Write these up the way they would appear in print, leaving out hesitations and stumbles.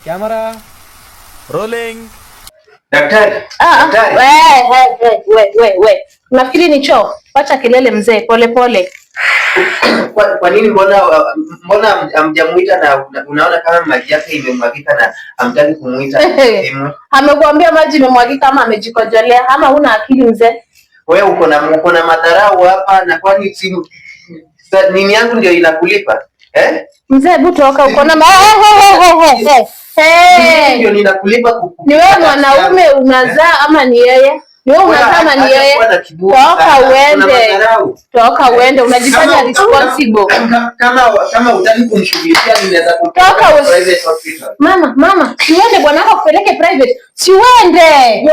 Camera rolling. Daktari. We. Unafikiri ni choo? Wacha kelele mzee, pole pole. Kwa nini mbona hamjamuita na unaona kama maji yake imemwagika na hamtaki kumuita? Amekuambia maji imemwagika ama amejikojolea ama huna akili mzee? Wewe uko na madharau hapa na kwani simu nini yangu ndio inakulipa? Mzee, hebu toka uko na ndio ninakulipa. Ni wewe mwanaume unazaa ama ni yeye? Ni wewe unazaa ama ni yeye? Toka uende, unajifanya responsible. Kama utaki kumshughulikia ninaweza kumpeleka private hospital. Mama, uende bwana wako kupeleke private. Si uende.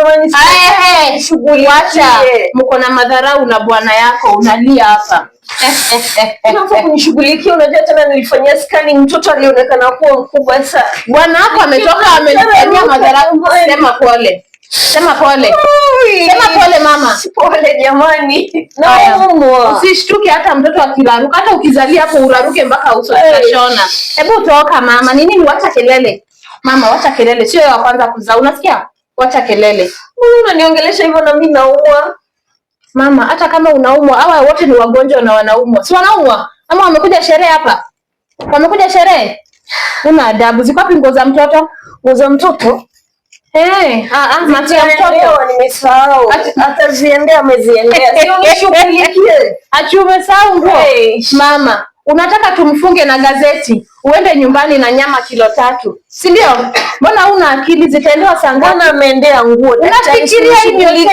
Shughuli acha. Mko na madharau na bwana yako unalia hapa. Unataka kunishughulikia, unajua tena nilifanyia scanning mtoto alionekana kuwa mkubwa sana. Bwana wako ametoka amenifanyia madharau. Sema pole mama. Pole jamani. Usishtuke hata mtoto akilaruka, hata ukizalia hapo uraruke mpaka uso utashona. Hebu toka mama. Nini wacha kelele? Mama wacha kelele. Sio wa kwanza kuzaa. Unasikia? Wacha kelele. Unaniongelesha hivyo na mimi naumwa. Mama, hata kama unaumwa, hawa wote ni wagonjwa na wanaumwa. Si wanaumwa? Ama wamekuja sherehe hapa? Wamekuja sherehe? Una adabu. Ziko wapi nguo za mtoto? Nguo za mtoto? Mati ya mtoto nimesahau. Ataziendea ameziendea. Sio nishughulikie. Umesahau nguo. Mama, unataka tumfunge na gazeti uende nyumbani na nyama kilo 3, si ndio? Mbona huna akili? Zitaendewa saa ngapi? Mbona ameendea nguo? Unafikiria hii ni hoteli?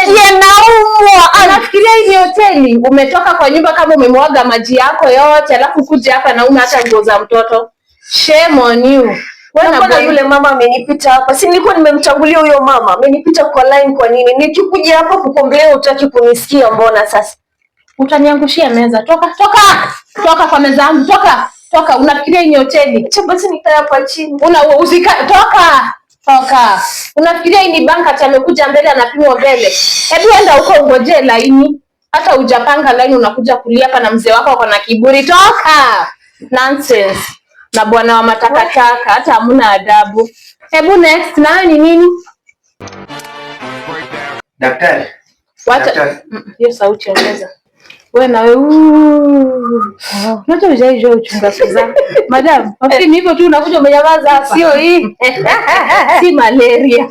Unafikiria hii ni hoteli? Umetoka kwa nyumba kama umemwaga maji yako yote alafu kuja hapa na una hata nguo za mtoto. Shame on you. Mbona yule mama amenipita hapa? Si nilikuwa nimemtangulia huyo mama. Amenipita kwa line kwa nini? Nikikuja hapa kukombelea utaki kunisikia mbona sasa? Utaniangushia meza. Toka kwa meza yangu. Toka. Unafikiria hii ni hoteli? Acha basi nikae hapa chini. Toka. Unafikiria hii ni banka amekuja mbele anapimwa mbele? Hebu enda huko ungojee laini. Hata hujapanga laini unakuja kulia hapa na mzee wako na kiburi. Toka. Nonsense. Na bwana wa matakataka hata hamuna adabu. Hebu next na nini? Daktari. Wacha hiyo sauti ongeza. Wewe na wewe. Unataka ujaije uchunga sasa. Madam, wakati hivyo tu unakuja umenyamaza hapa. Sio hii. Si malaria.